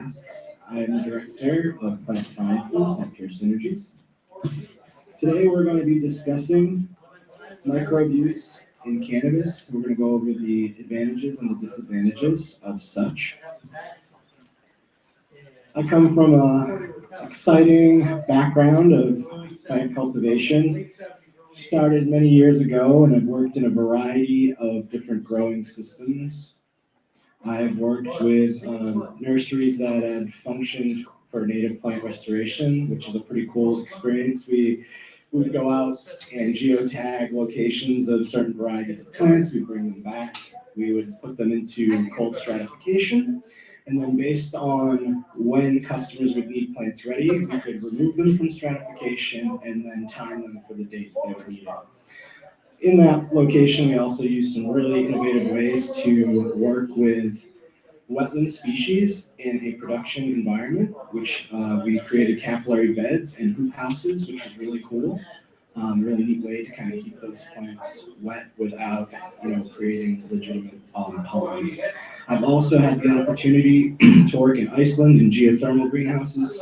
Vasques. I'm the Director of Plant Sciences at Pure Synergies. Today we're going to be discussing microbe use in cannabis. We're going to go over the advantages and the disadvantages of such. I come from an exciting background of plant cultivation. Started many years ago and I've worked in a variety of different growing systems. I've worked with nurseries that had functioned for native plant restoration, which is a pretty cool experience. We would go out and geotag locations of certain varieties of plants. We'd bring them back. We would put them into cold stratification. And then based on when customers would need plants ready, we could remove them from stratification and then time them for the dates they would need it. In that location, we also use some really innovative ways to work with wetland species in a production environment, which we created capillary beds and hoop houses, which was really cool. Really neat way to kind of keep those plants wet without, creating legitimate ponds. I've also had the opportunity to work in Iceland in geothermal greenhouses,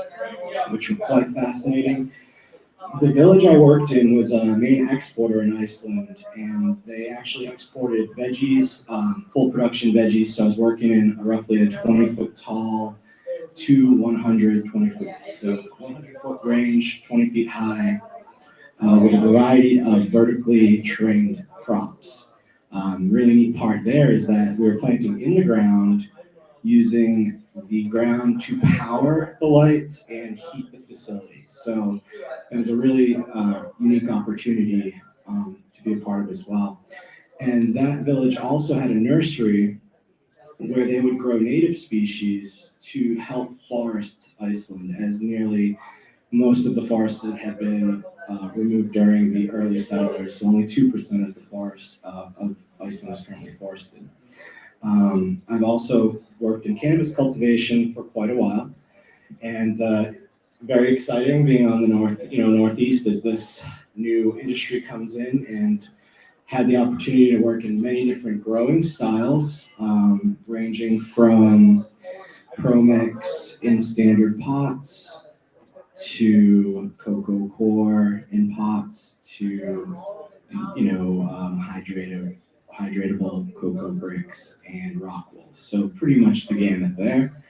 which were quite fascinating. The village I worked in was a main exporter in Iceland, and they actually exported veggies, full production veggies. So I was working in roughly a 20-foot tall to 120 foot, so 100-foot range, 20 feet high, with a variety of vertically trained crops. Really neat part there is that we were planting in the ground using the ground to power the lights and heat the facility. So it was a really unique opportunity to be a part of as well. And that village also had a nursery where they would grow native species to help forest Iceland, as nearly most of the forests that had been removed during the early settlers. So only 2% of the forests of Iceland is currently forested. I've also worked in cannabis cultivation for quite a while, and very exciting being on the northeast as this new industry comes in, and had the opportunity to work in many different growing styles, ranging from ProMix in standard pots to cocoa core in pots to hydratable cocoa bricks and rock wool. So pretty much the gamut there,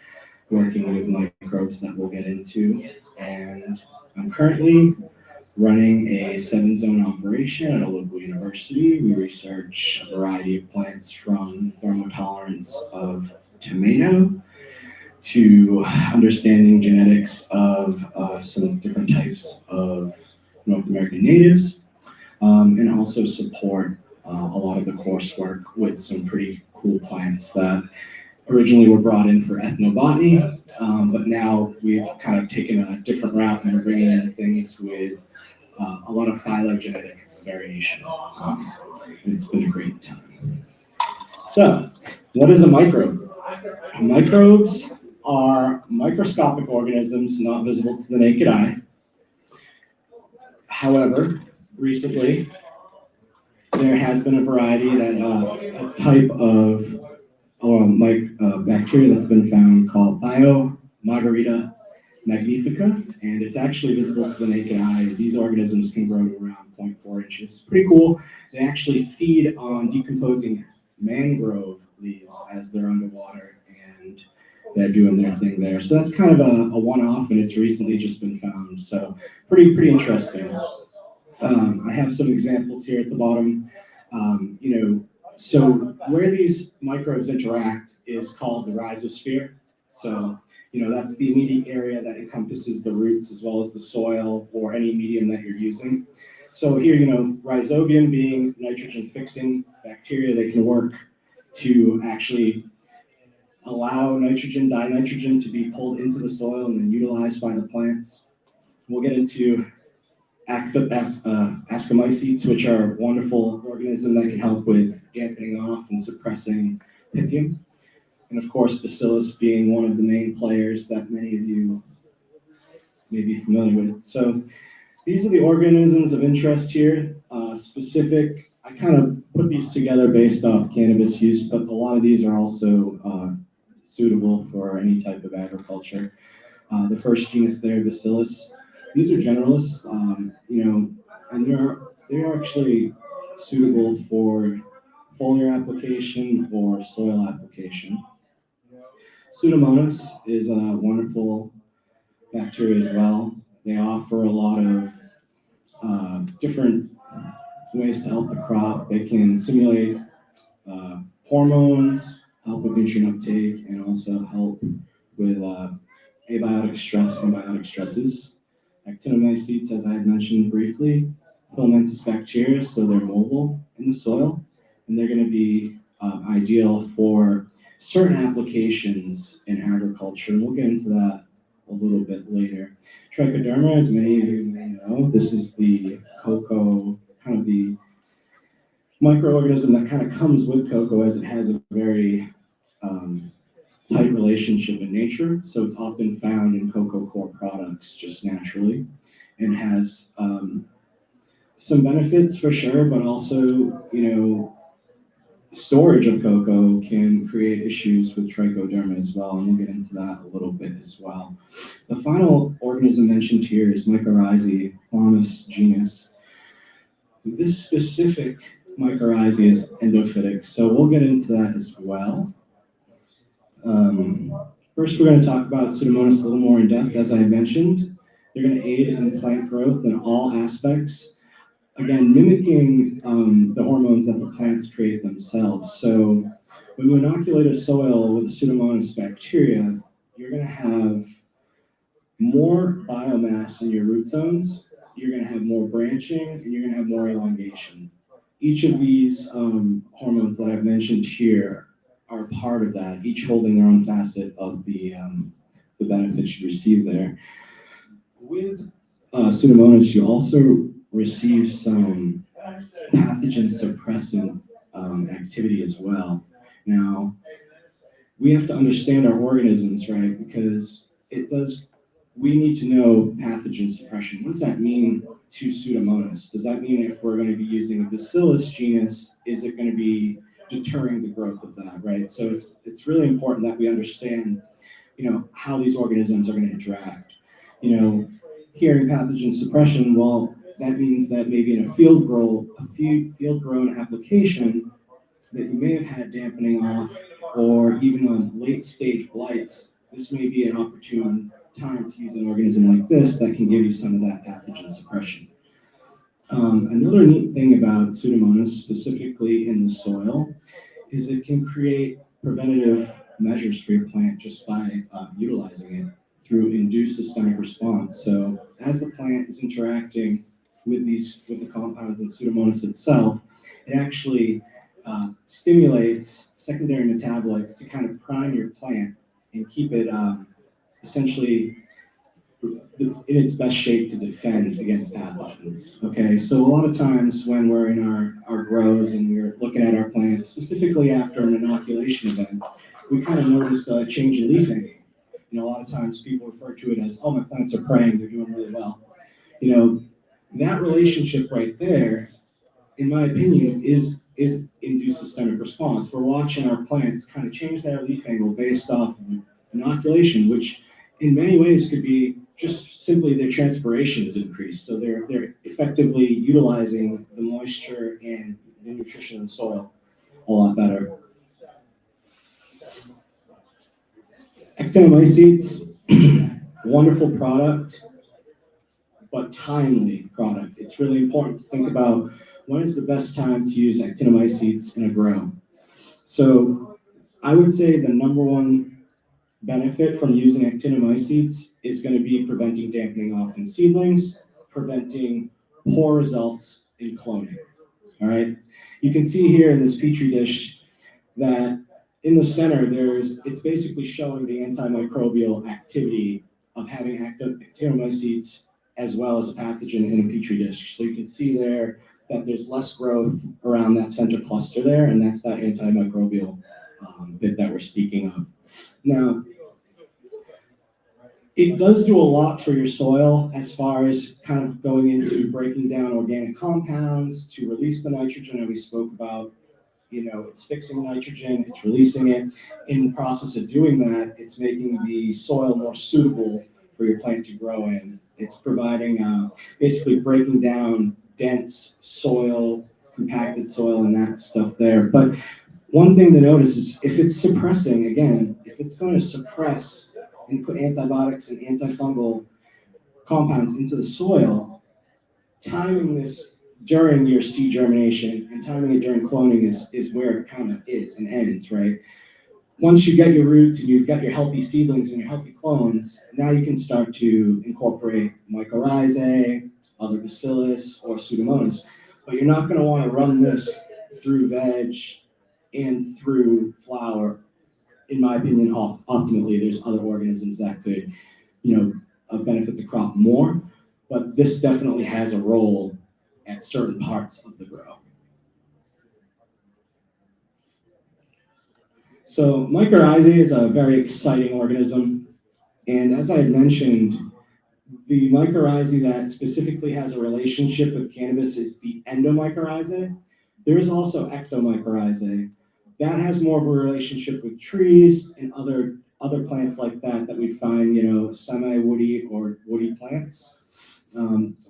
working with microbes that we'll get into. And I'm currently running a 7-zone operation at a local university. We research a variety of plants from thermotolerance of tomato to understanding genetics of some different types of North American natives, and also support a lot of the coursework with some pretty cool plants that originally were brought in for ethnobotany, but now we've kind of taken a different route and are bringing in things with a lot of phylogenetic variation. And it's been a great time. So, what is a microbe? Microbes are microscopic organisms not visible to the naked eye. However, recently, there has been a variety that a type of bacteria that's been found called Margarita magnifica, and it's actually visible to the naked eye. These organisms can grow to around 0.4 inches. Pretty cool. They actually feed on decomposing mangrove leaves as they're underwater, and they're doing their thing there. So that's kind of a one-off, and it's recently just been found. So pretty interesting. I have some examples here at the bottom. So where these microbes interact is called the rhizosphere. So, that's the immediate area that encompasses the roots as well as the soil or any medium that you're using. So here, rhizobium being nitrogen fixing bacteria, they can work to actually allow dinitrogen to be pulled into the soil and then utilized by the plants. We'll get into Ascomycetes, which are a wonderful organism that can help with dampening off and suppressing pythium. And of course, Bacillus being one of the main players that many of you may be familiar with. So these are the organisms of interest here. I kind of put these together based off cannabis use, but a lot of these are also suitable for any type of agriculture. The first genus there, Bacillus. These are generalists, and they're actually suitable for foliar application or soil application. Pseudomonas is a wonderful bacteria as well. They offer a lot of different ways to help the crop. They can simulate hormones, help with nutrient uptake, and also help with abiotic stresses. Actinomycetes, as I had mentioned briefly, filamentous bacteria, so they're mobile in the soil, and they're going to be ideal for certain applications in agriculture, and we'll get into that a little bit later. Trichoderma, as many of you may know, this is the cocoa, kind of the microorganism that kind of comes with cocoa, as it has a very tight relationship in nature. So it's often found in cocoa core products just naturally, and has some benefits for sure, but also, storage of cocoa can create issues with trichoderma as well, and we'll get into that a little bit as well. The final organism mentioned here is Mycorrhizae, Faunus genus. This specific mycorrhizae is endophytic, so we'll get into that as well. First, we're going to talk about Pseudomonas a little more in depth. As I mentioned, they're going to aid in plant growth in all aspects, again, mimicking the hormones that the plants create themselves. So when you inoculate a soil with a Pseudomonas bacteria, you're going to have more biomass in your root zones, you're going to have more branching, and you're going to have more elongation. Each of these hormones that I've mentioned here are part of that, each holding their own facet of the benefits you receive there. With Pseudomonas, you also receive some pathogen suppressant activity as well. Now, we have to understand our organisms, right? Because we need to know pathogen suppression. What does that mean to Pseudomonas? Does that mean if we're going to be using a Bacillus genus, is it going to be deterring the growth of that, right? So it's really important that we understand, how these organisms are going to interact. Hearing pathogen suppression, well, that means that maybe in a field grown application that you may have had dampening off, or even on late stage blights, this may be an opportune time to use an organism like this that can give you some of that pathogen suppression. Another neat thing about Pseudomonas, specifically in the soil, is it can create preventative measures for your plant just by utilizing it through induced systemic response. So as the plant is interacting with the compounds in Pseudomonas itself, it actually stimulates secondary metabolites to kind of prime your plant and keep it essentially in its best shape to defend against pathogens. Okay, so a lot of times when we're in our grows and we're looking at our plants, specifically after an inoculation event, we kind of notice a change in leafing. A lot of times people refer to it as, oh, my plants are praying, they're doing really well. That relationship right there, in my opinion, is induced systemic response. We're watching our plants kind of change their leaf angle based off of inoculation, which in many ways could be just simply their transpiration is increased. So they're effectively utilizing the moisture and the nutrition of the soil a lot better. Actinomycetes, wonderful product, but timely product. It's really important to think about when is the best time to use actinomycetes in a grow. So I would say the number one benefit from using actinomycetes is going to be preventing dampening off in seedlings, preventing poor results in cloning. All right. You can see here in this petri dish that in the center it's basically showing the antimicrobial activity of having actinomycetes as well as a pathogen in a petri dish. So you can see there that there's less growth around that center cluster there, and that's that antimicrobial bit that we're speaking of. Now, it does do a lot for your soil as far as kind of going into breaking down organic compounds to release the nitrogen that we spoke about. It's fixing nitrogen, it's releasing it. In the process of doing that, it's making the soil more suitable for your plant to grow in. It's providing, basically breaking down dense soil, compacted soil, and that stuff there. But one thing to notice is if it's suppressing, again, if it's going to suppress and put antibiotics and antifungal compounds into the soil, timing this during your seed germination and timing it during cloning is where it kind of is and ends, right? Once you get your roots and you've got your healthy seedlings and your healthy clones, now you can start to incorporate mycorrhizae, other bacillus, or pseudomonas. But you're not going to want to run this through veg and through flower. In my opinion, optimally, there's other organisms that could, benefit the crop more. But this definitely has a role at certain parts of the grow. So mycorrhizae is a very exciting organism. And as I had mentioned, the mycorrhizae that specifically has a relationship with cannabis is the endomycorrhizae. There's also ectomycorrhizae. That has more of a relationship with trees and other plants like that we'd find, semi-woody or woody plants.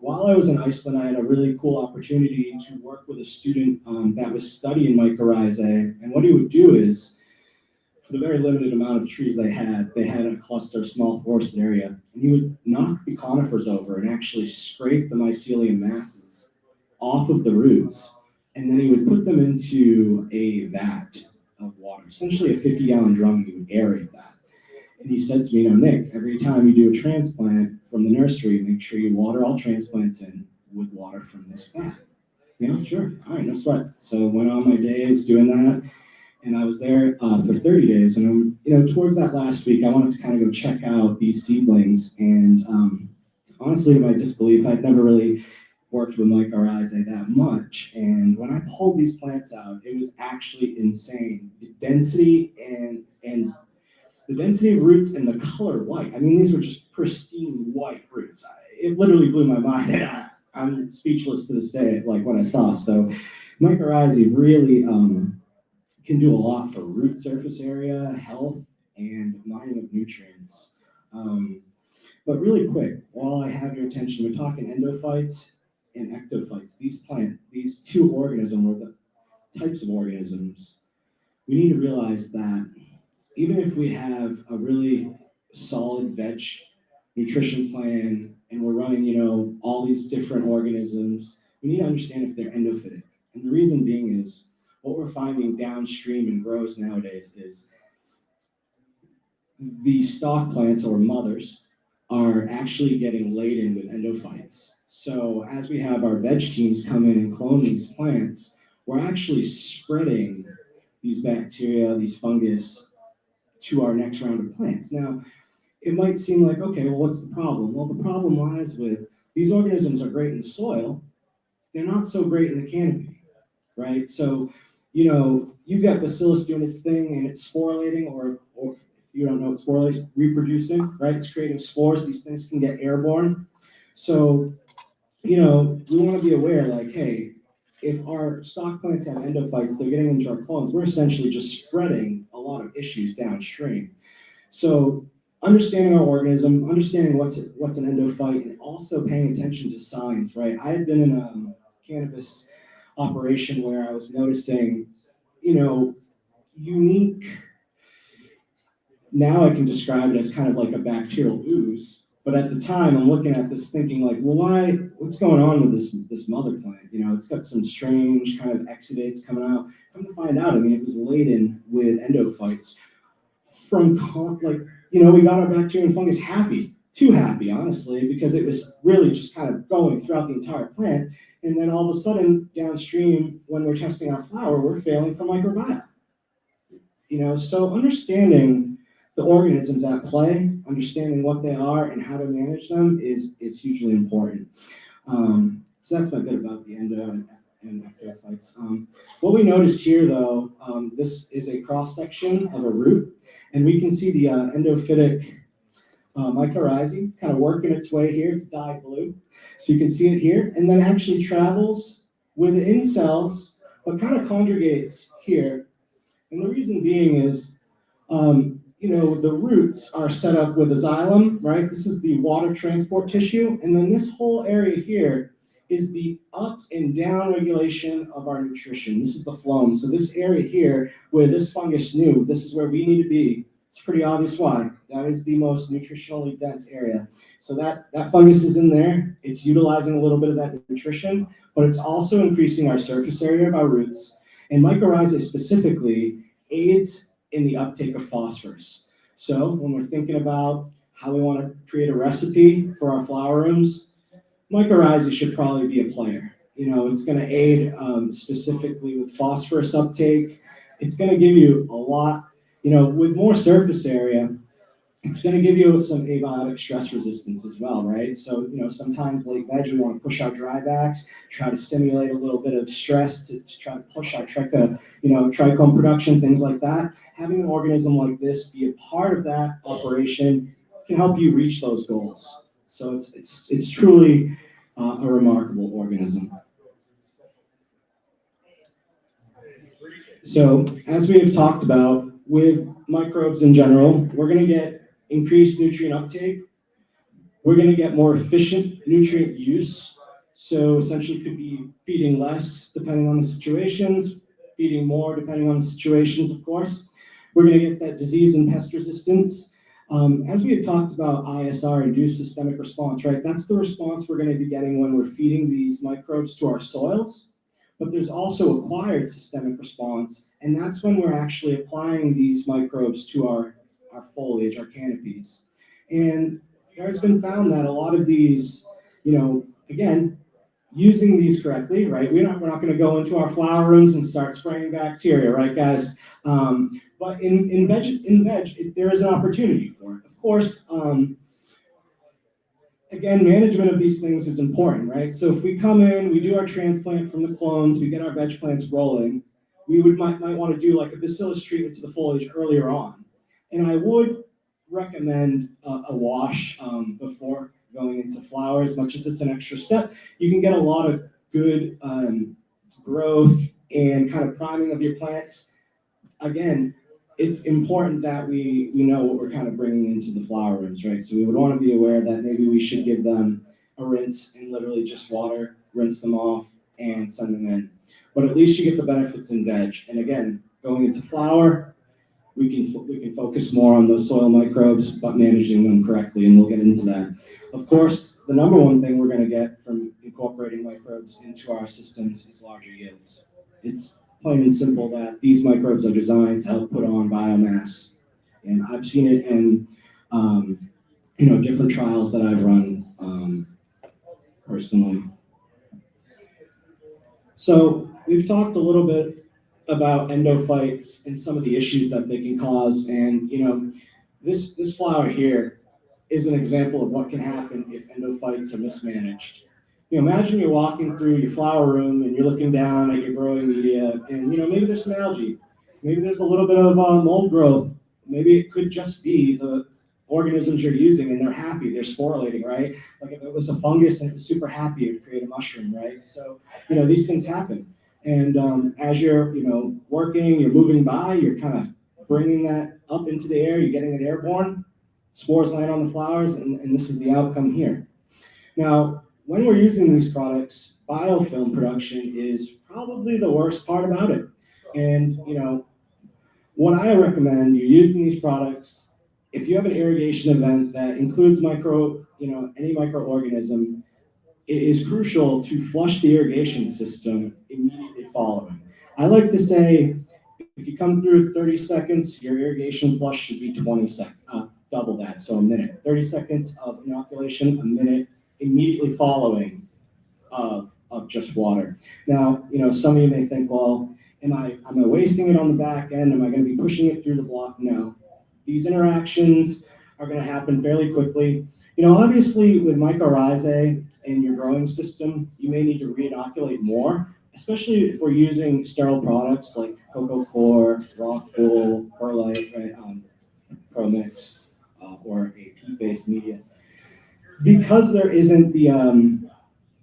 While I was in Iceland, I had a really cool opportunity to work with a student that was studying mycorrhizae. And what he would do is, for the very limited amount of trees they had a cluster, small forested area, and he would knock the conifers over and actually scrape the mycelium masses off of the roots, and then he would put them into a vat of water, essentially a 50-gallon drum. He would aerate that. And he said to me, Nick, every time you do a transplant from the nursery, make sure you water all transplants in with water from this vat. Sure. All right, no sweat. So went on my days doing that. And I was there for 30 days. And, towards that last week, I wanted to kind of go check out these seedlings. And honestly, to my disbelief, I'd never really worked with mycorrhizae that much. And when I pulled these plants out, it was actually insane. The density and the density of roots and the color white. I mean, these were just pristine white roots. It literally blew my mind. And I'm speechless to this day, like what I saw. So mycorrhizae really can do a lot for root surface area, health, and mining of nutrients. But really quick, while I have your attention, we're talking endophytes and ectophytes. These two organisms, or the types of organisms, we need to realize that even if we have a really solid veg nutrition plan and we're running, all these different organisms, we need to understand if they're endophytic. And the reason being is what we're finding downstream in grows nowadays is the stalk plants or mothers are actually getting laden with endophytes. So as we have our veg teams come in and clone these plants, we're actually spreading these bacteria, these fungus, to our next round of plants. Now, it might seem like, okay, well, what's the problem? Well, the problem lies with these organisms are great in the soil. They're not so great in the canopy, right? So, you've got bacillus doing its thing and it's sporulating, or if you don't know what sporulating, reproducing, right? It's creating spores. These things can get airborne. So, we want to be aware, like, hey, if our stock plants have endophytes, they're getting into our clones. We're essentially just spreading a lot of issues downstream. So understanding our organism, understanding what's an endophyte, and also paying attention to signs, right? I had been in a cannabis operation where I was noticing, unique, now I can describe it as kind of like a bacterial ooze. But at the time, I'm looking at this thinking like, well, what's going on with this mother plant? It's got some strange kind of exudates coming out. Come to find out, it was laden with endophytes from we got our bacteria and fungus happy, too happy, honestly, because it was really just kind of going throughout the entire plant. And then all of a sudden, downstream, when we're testing our flower, we're failing for microbiome. So understanding the organisms at play, understanding what they are and how to manage them is hugely important. So that's my bit about the endo and ectophytes. What we notice here, though, this is a cross-section of a root, and we can see the endophytic mycorrhizae kind of working its way here. It's dyed blue. So you can see it here, and then actually travels within cells but kind of conjugates here. And the reason being is, the roots are set up with a xylem, right? This is the water transport tissue. And then this whole area here is the up and down regulation of our nutrition. This is the phloem. So this area here, where this fungus knew, this is where we need to be. It's pretty obvious why. That is the most nutritionally dense area. So that fungus is in there. It's utilizing a little bit of that nutrition, but it's also increasing our surface area of our roots. And mycorrhizae specifically aids in the uptake of phosphorus. So when we're thinking about how we want to create a recipe for our flower rooms, mycorrhizae should probably be a player. It's going to aid specifically with phosphorus uptake. It's going to give you a lot, with more surface area, it's going to give you some abiotic stress resistance as well, right? So, sometimes late veg, we want to push our drybacks, try to stimulate a little bit of stress to try to push our trichome production, things like that. Having an organism like this be a part of that operation can help you reach those goals. So it's truly a remarkable organism. So as we have talked about with microbes in general, we're going to get increased nutrient uptake. We're going to get more efficient nutrient use. So essentially could be feeding less depending on the situations, feeding more depending on the situations, of course. We're going to get that disease and pest resistance. As we had talked about ISR, induced systemic response, right? That's the response we're going to be getting when we're feeding these microbes to our soils. But there's also acquired systemic response, and that's when we're actually applying these microbes to our foliage, our canopies. And it's been found that a lot of these, again, using these correctly, right? We're not going to go into our flower rooms and start spraying bacteria, right, guys? But in veg, there is an opportunity for it. Of course, again, management of these things is important, right? So if we come in, we do our transplant from the clones, we get our veg plants rolling, we might want to do like a bacillus treatment to the foliage earlier on. And I would recommend a wash before going into flower, as much as it's an extra step. You can get a lot of good growth and kind of priming of your plants. Again, it's important that we know what we're kind of bringing into the flower rooms, right? So we would want to be aware that maybe we should give them a rinse and literally just water, rinse them off, and send them in. But at least you get the benefits in veg. And again, going into flower, we can focus more on those soil microbes, but managing them correctly, and we'll get into that. Of course, the number one thing we're going to get from incorporating microbes into our systems is larger yields. It's plain and simple that these microbes are designed to help put on biomass. And I've seen it in different trials that I've run personally. So we've talked a little bit about endophytes and some of the issues that they can cause. And this flower here is an example of what can happen if endophytes are mismanaged. Imagine you're walking through your flower room and you're looking down at your growing media, and maybe there's some algae, maybe there's a little bit of mold growth, maybe it could just be the organisms you're using and they're happy, they're sporulating, right? Like if it was a fungus and it was super happy, it would create a mushroom, right? So these things happen, and as you're working, you're moving by, you're kind of bringing that up into the air, you're getting it airborne, spores land on the flowers, and this is the outcome here. Now, when we're using these products, biofilm production is probably the worst part about it. And what I recommend, you're using these products, if you have an irrigation event that includes any microorganism, it is crucial to flush the irrigation system immediately following. I like to say, if you come through 30 seconds, your irrigation flush should be 20 seconds, double that, so a minute. 30 seconds of inoculation, a minute immediately following of just water. Now, some of you may think, well, am I wasting it on the back end? Am I going to be pushing it through the block? No. These interactions are going to happen fairly quickly. Obviously with mycorrhizae in your growing system, you may need to re-inoculate more, especially if we're using sterile products like Cocoa Core, Rock Wool, Perlite, right, ProMix, or a peat-based media. Because there isn't the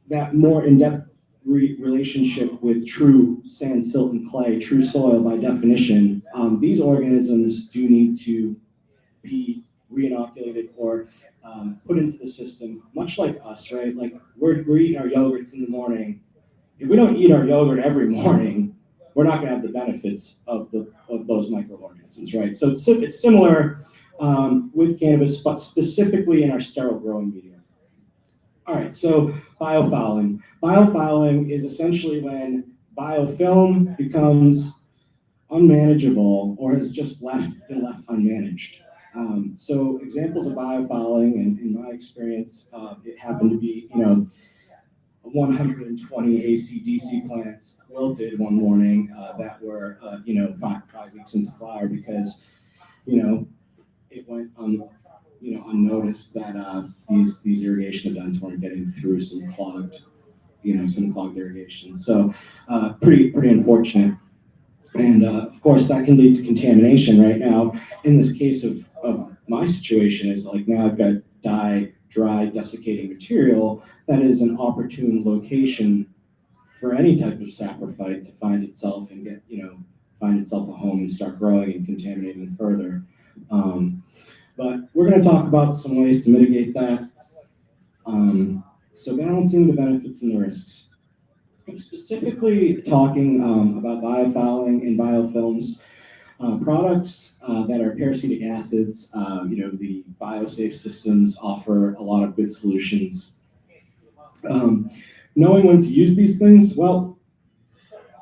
that more in-depth relationship with true sand, silt, and clay, true soil by definition, these organisms do need to be re-inoculated or put into the system, much like us, right? Like we're eating our yogurts in the morning. If we don't eat our yogurt every morning, we're not going to have the benefits of those microorganisms, right? So it's similar with cannabis, but specifically in our sterile growing medium. All right, so biofouling. Biofouling is essentially when biofilm becomes unmanageable or has just been left unmanaged. So examples of biofouling, and in my experience, it happened to be, 120 AC/DC plants wilted one morning that were, 5 weeks into flower because, it went unnoticed that these irrigation events weren't getting through some clogged irrigation. So pretty unfortunate. And of course, that can lead to contamination. Right now, in this case of my situation, is like now I've got dry, desiccating material that is an opportune location for any type of saprophyte to find itself and find itself a home and start growing and contaminating further. But we're going to talk about some ways to mitigate that. So balancing the benefits and the risks. Specifically talking about biofouling and biofilms, products that are parasitic acids, the biosafe systems offer a lot of good solutions. Knowing when to use these things, well,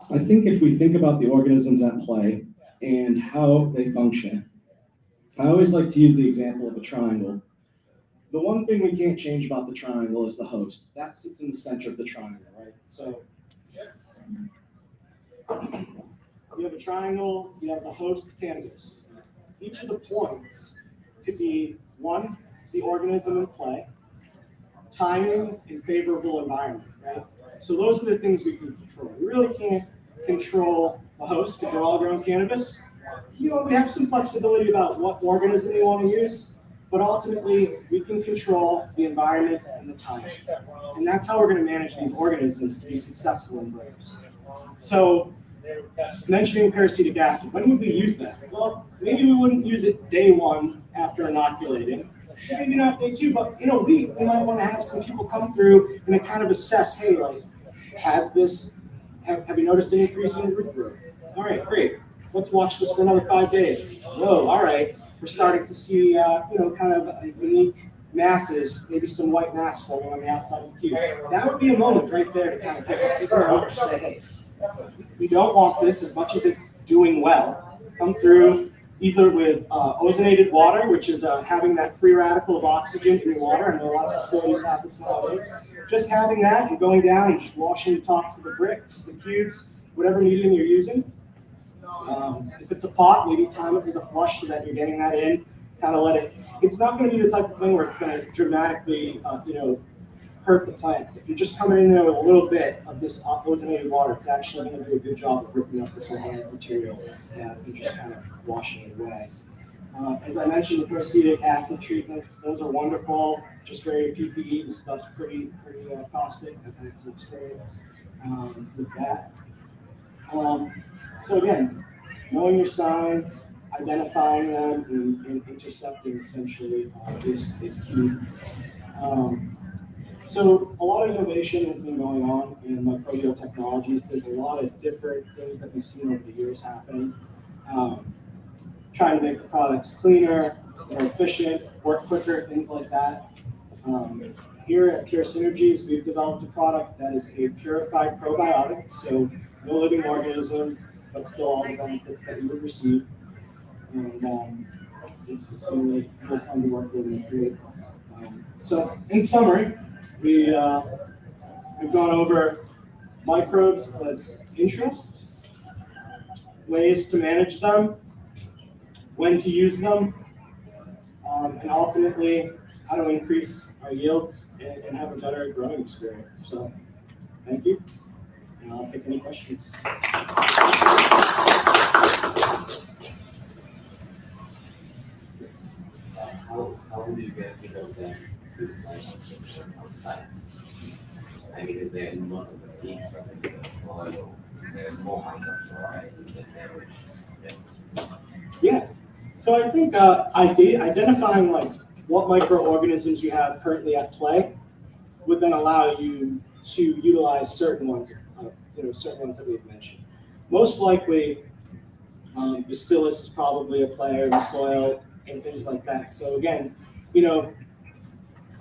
I think if we think about the organisms at play and how they function, I always like to use the example of a triangle. The one thing we can't change about the triangle is the host. That sits in the center of the triangle, right? So you have a triangle, you have the host cannabis. Each of the points could be, one, the organism in play, timing, and favorable environment, right? So those are the things we can control. We really can't control the host if we're all growing cannabis. We have some flexibility about what organism we want to use, but ultimately we can control the environment and the timing. And that's how we're going to manage these organisms to be successful in growers. So mentioning parasitic acid, when would we use that? Well, maybe we wouldn't use it day one after inoculating. Maybe not day two, but in a week, we might want to have some people come through and kind of assess, hey, like, have you noticed an increase in root growth? All right, great. Let's watch this for another 5 days. Whoa, all right. We're starting to see, kind of unique masses, maybe some white mass forming on the outside of the cube. That would be a moment right there to kind of take a moment and say, hey, we don't want this as much as it's doing well. Come through either with ozonated water, which is having that free radical of oxygen in your water. I know a lot of facilities have this nowadays. Just having that and going down and just washing the tops of the bricks, the cubes, whatever medium you're using. If it's a pot, maybe time it with a flush so that you're getting that in. Kind of let it. It's not going to be the type of thing where it's going to dramatically, hurt the plant. If you're just coming in there with a little bit of this ozonated water, it's actually going to do a good job of ripping up this organic material and just kind of washing it away. As I mentioned, the parasitic acid treatments, those are wonderful. Just wear your PPE. This stuff's pretty caustic. I've had some experience with that. So again, knowing your signs, identifying them, and intercepting essentially is key. So a lot of innovation has been going on in microbial technologies. There's a lot of different things that we've seen over the years happening. Trying to make the products cleaner, more efficient, work quicker, things like that. Here at Pure Synergies, we've developed a product that is a purified probiotic, so no living organism, but still all the benefits that you would receive. And it's really fun to work with and create. So in summary, we've gone over microbes of interest, ways to manage them, when to use them, and ultimately how to increase our yields and have a better growing experience. So thank you, and I'll take any questions. How do you guys get out there to outside? I mean, is there any one of the peaks from the soil? There's more microbes than average. Yes. Yeah. So I think identifying like what microorganisms you have currently at play would then allow you to utilize certain ones, certain ones that we've mentioned. Most likely, bacillus is probably a player in the soil and things like that. So again,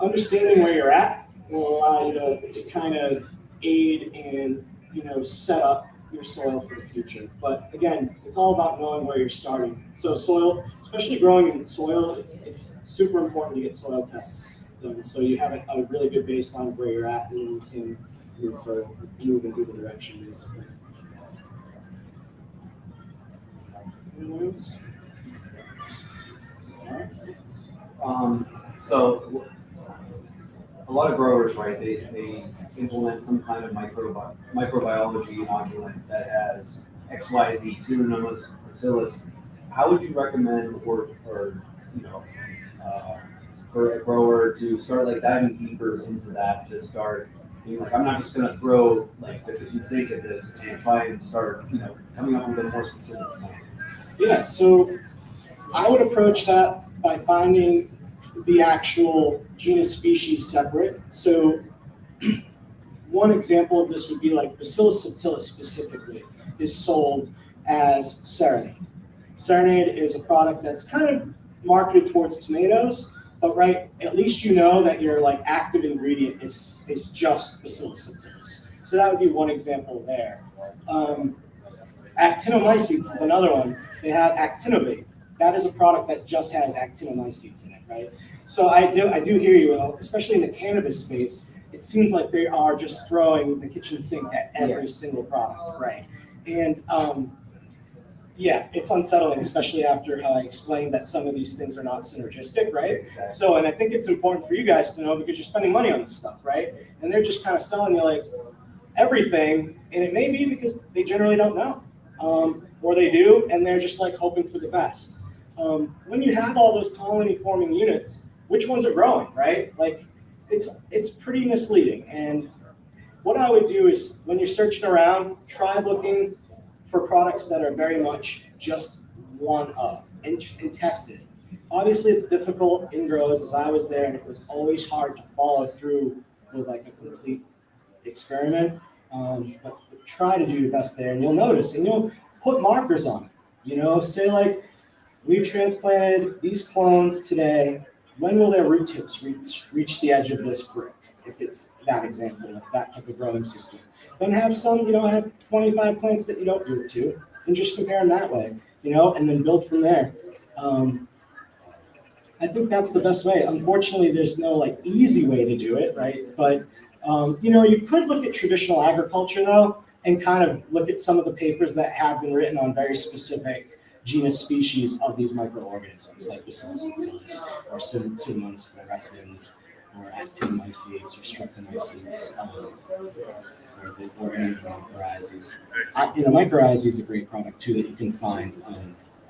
understanding where you're at will allow you to kind of aid and set up your soil for the future. But again, it's all about knowing where you're starting. So soil, especially growing in soil, it's super important to get soil tests done. So you have a really good baseline of where you're at and you can move in either direction basically. Anyone else? So a lot of growers, right, they implement some kind of microbiology inoculant that has XYZ, Pseudomonas bacillus. How would you recommend or for a grower to start like diving deeper into that, to start being like, I'm not just going to throw like the kitchen sink at this and try and start, coming up with a more specific plan? Yeah, so I would approach that by finding the actual genus species separate. So one example of this would be like Bacillus subtilis specifically is sold as Serenade. Serenade is a product that's kind of marketed towards tomatoes, but at least you know that your like active ingredient is just Bacillus subtilis. So that would be one example there. Actinomycetes is another one. They have actinobate. That is a product that just has actinomycetes in it, right? So I do hear you, especially in the cannabis space. It seems like they are just throwing the kitchen sink at every single product, right? And it's unsettling, especially after how I explained that some of these things are not synergistic, right? Exactly. So, and I think it's important for you guys to know because you're spending money on this stuff, right? And they're just kind of selling you like everything, and it may be because they generally don't know, or they do, and they're just like hoping for the best. When you have all those colony forming units, which ones are growing, right? Like it's pretty misleading. And what I would do is when you're searching around, try looking for products that are very much just one of and test it. Obviously it's difficult in grows, as I was there, and it was always hard to follow through with like a complete experiment. But try to do your best there, and you'll notice, and you'll put markers on it. Say like, we've transplanted these clones today. When will their root tips reach the edge of this brick? If it's that example, of that type of growing system. Then have some, have 25 plants that you don't do it to, and just compare them that way, and then build from there. I think that's the best way. Unfortunately, there's no like easy way to do it, right? But you could look at traditional agriculture though, and kind of look at some of the papers that have been written on very specific genus species of these microorganisms, like Bacillus subtilis or Pseudomonas fluorescens, or actinomycetes or streptomycetes, or any of the mycorrhizas. Mycorrhizae is a great product too that you can find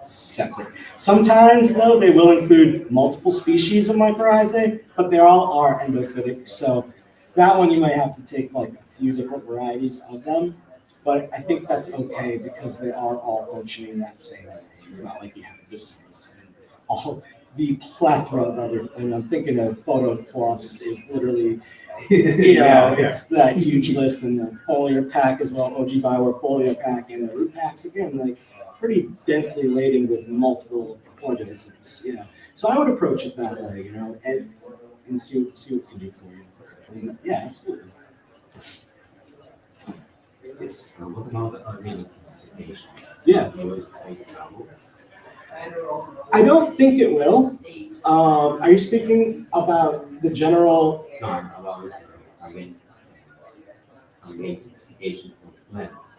separate. Sometimes though they will include multiple species of mycorrhizae, but they all are endophytic. So that one you might have to take like a few different varieties of them. But I think that's okay because they are all functioning that same way. It's not like you have bacillus and all the plethora of other. And I'm thinking of PhotoPlus is literally, it's that huge list, and the foliar pack as well, OG Bioware foliar pack, and the root packs again, like pretty densely laden with multiple organisms. So I would approach it that way, and see what it can do for you. I mean, yeah, absolutely. Yes. What about the organic certification? Yeah. Will it make it double? I don't think it will. Are you speaking about the general? No, I'm about organic certification for plants.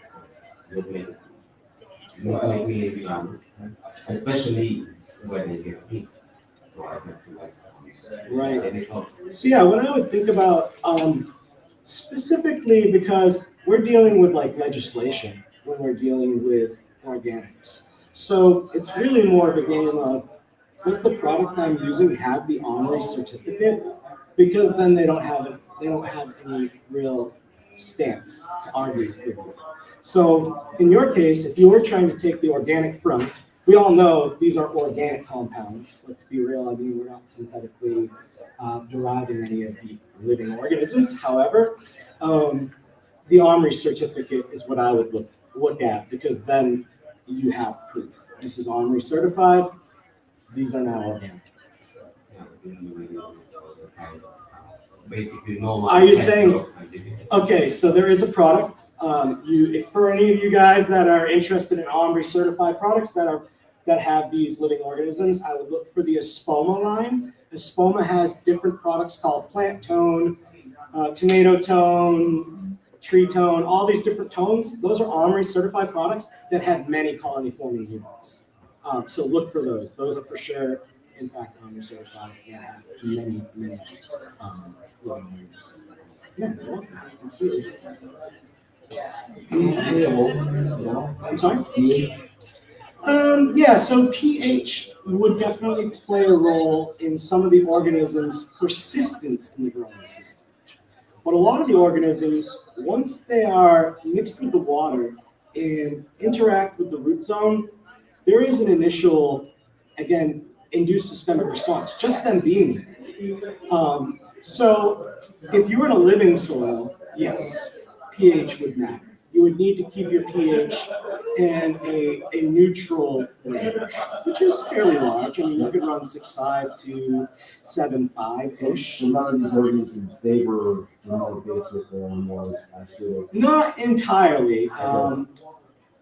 Will make me be honest, especially when they get heat. So I can feel like Right. So yeah, what I would think about specifically, because we're dealing with like legislation when we're dealing with organics. So it's really more of a game of, does the product I'm using have the honorary certificate? Because then they don't have it, they don't have any real stance to argue with you. So in your case, if you were trying to take the organic front, we all know these are organic compounds. Let's be real. I mean, we're not synthetically deriving any of the living organisms. However, the OMRI certificate is what I would look at, because then you have proof. This is OMRI certified. These are now organic. Basically, no. Are you saying? Okay, so there is a product. For any of you guys that are interested in OMRI certified products that have these living organisms, I would look for the Xpocanna line. Xpocanna has different products called plant tone, tomato tone, tree tone, all these different tones. Those are OMRI certified products that have many colony forming units. So look for those. Those are for sure, in fact, OMRI certified and have many living organisms. Yeah, absolutely. I'm sorry? Yeah, so pH would definitely play a role in some of the organisms' persistence in the growing system. But a lot of the organisms, once they are mixed with the water and interact with the root zone, there is an initial, again, induced systemic response, just them being there. So if you were in a living soil, yes, pH would matter. You would need to keep your pH in a neutral range, which is fairly large. I mean, you could run 6.5 to 7.5-ish. So none of these organisms favor more basic or more acidic? Not entirely.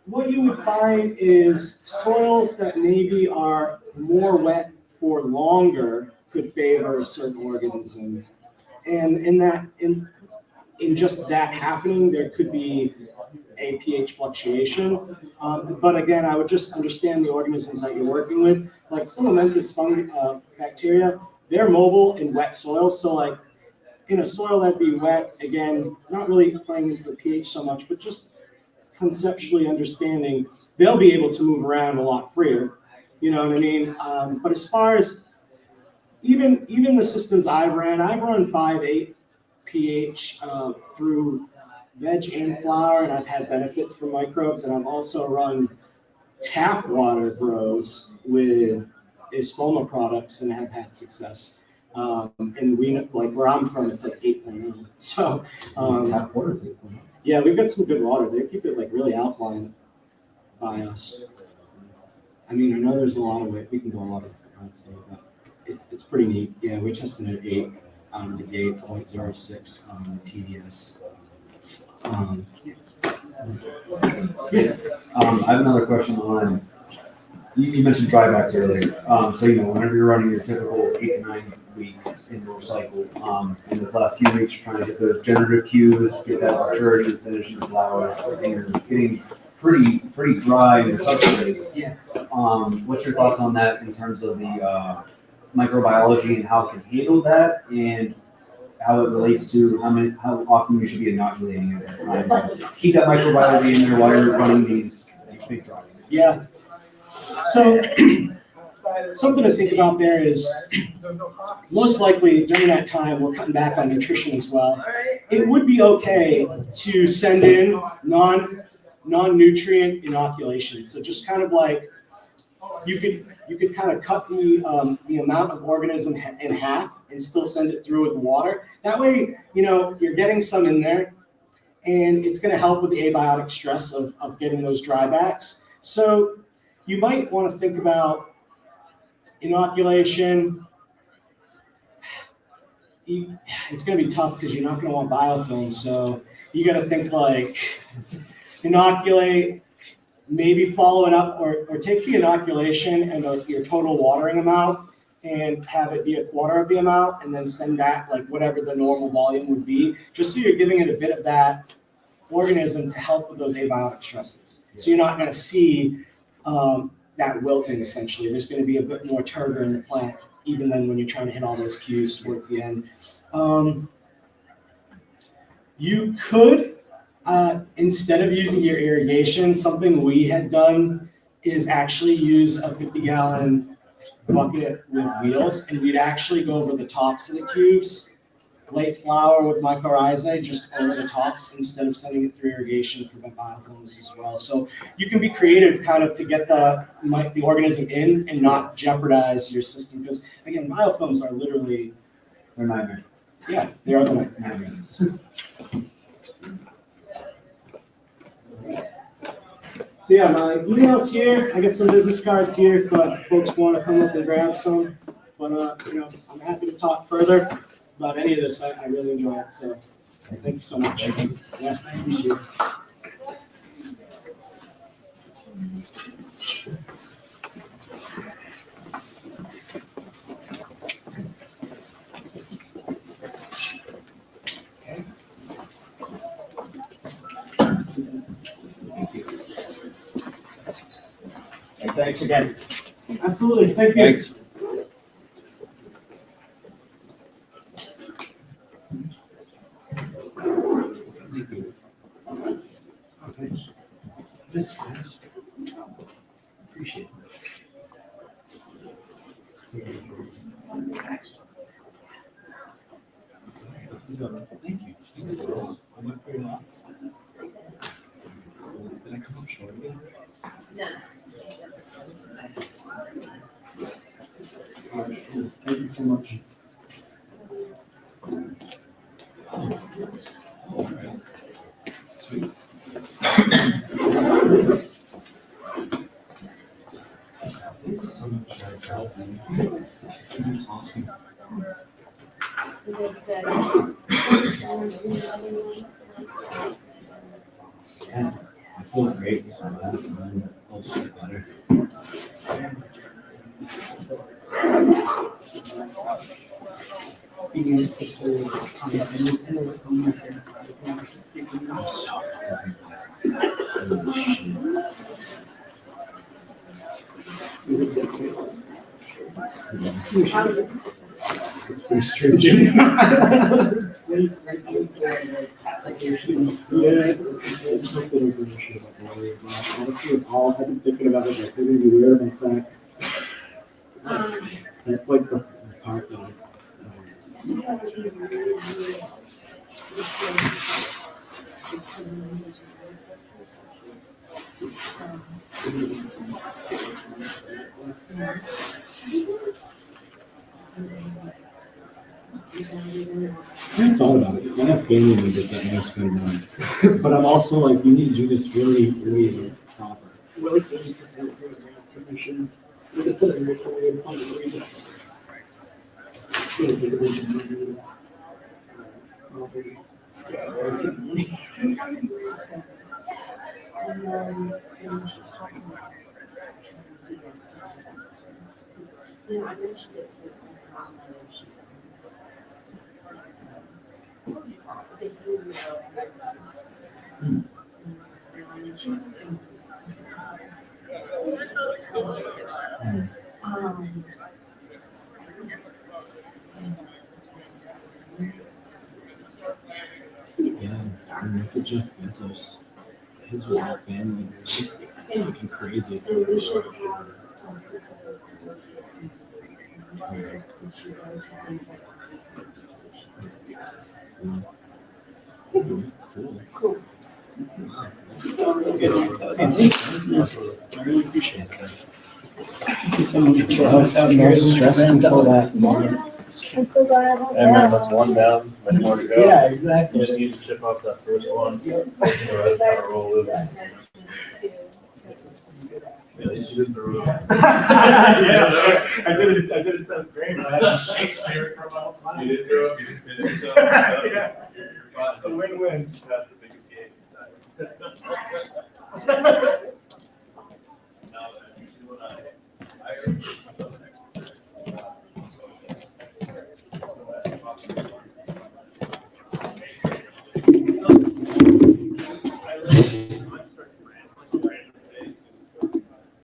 What you would find is soils that maybe are more wet for longer could favor a certain organism. And in just that happening, there could be a pH fluctuation. But again, I would just understand the organisms that you're working with. Like filamentous bacteria, they're mobile in wet soils. So like in a soil that'd be wet, again, not really playing into the pH so much, but just conceptually understanding, they'll be able to move around a lot freer. You know what I mean? But as far as even the systems I've run 5.8 pH through veg and flower, and I've had benefits from microbes, and I've also run tap water grows with Xpocanna products and have had success. And we, like where I'm from, it's like 8.0. So Tap water is 8.0. yeah, we've got some good water. They keep it like really alkaline by us. I mean, I know there's a lot of it. We can go a lot of I'd say, but it's pretty neat. Yeah, we're testing at 8 out of the gate, 0.06 on the TDS. I have another question on, you mentioned drybacks earlier. So, whenever you're running your typical 8 to 9 week indoor cycle, in this last few weeks, you're trying to get those generative cues, get that maturity, finish the flower, and you're getting pretty dry in your substrate. Yeah. What's your thoughts on that in terms of the microbiology and how it can handle that, and how it relates to how often you should be inoculating it at times? Keep that microbiology in there while you're running these big dry. Yeah. So something to think about there is most likely during that time we're cutting back on nutrition as well. It would be okay to send in non-nutrient inoculations. So just kind of like you could kind of cut the amount of organism in half and still send it through with water. That way, you're getting some in there, and it's going to help with the abiotic stress of getting those drybacks. So you might want to think about inoculation. It's going to be tough because you're not going to want biofilm. So you got to think like inoculate, maybe follow it up, or take the inoculation and your total watering amount and have it be a quarter of the amount, and then send that like whatever the normal volume would be, just so you're giving it a bit of that organism to help with those abiotic stresses. So you're not going to see that wilting essentially. There's going to be a bit more turgor in the plant, even then when you're trying to hit all those cues towards the end. You could, instead of using your irrigation, something we had done is actually use a 50-gallon bucket with wheels, and we'd actually go over the tops of the cubes late flower with mycorrhizae just over the tops instead of sending it through irrigation for biofilms as well. So you can be creative kind of to get the organism in and not jeopardize your system. Because again, biofilms are literally, They're nightmare. yeah, they are the nightmares. So yeah, my email's here. I got some business cards here if folks want to come up and grab some. But you know, I'm happy to talk further about any of this. I really enjoy it. So thank you so much. Yeah, I appreciate it. Thanks again. Absolutely. Thank you. Thanks. Appreciate it. Thank you. Thanks, girls. I'm not very long. Did I come up short again? Thank you so much. Sweet. Thank you so much, guys. That's awesome. Yeah, I feel great, so I'll just get better. It's pretty stringent. It's pretty yeah, it's not that I give a shit about the weather. Honestly, I've been thinking about it, like, they're gonna be weird and crack. That's like the part that I haven't thought about it because I have family members that want to spend money, but I'm also like, you need to do this really, really like, proper. Really 80% submission. Like I said, I'm recording on the read. Yes, I mean, look at Jeff Bezos. His was all family. Fucking crazy. Cool. Wow. I really appreciate that. Thank you so much for no stress until that. I'm so glad. And then that's one down, many more to go. Yeah, You exactly. just need to chip off that first one. The rest gotta roll with it. Yeah, at least you did the roof. Yeah, I did it in seventh grade, but I had Shakespeare from my You did throw up, you did finish yourself. Yeah. You're fine. It's a win-win. That's the biggest game.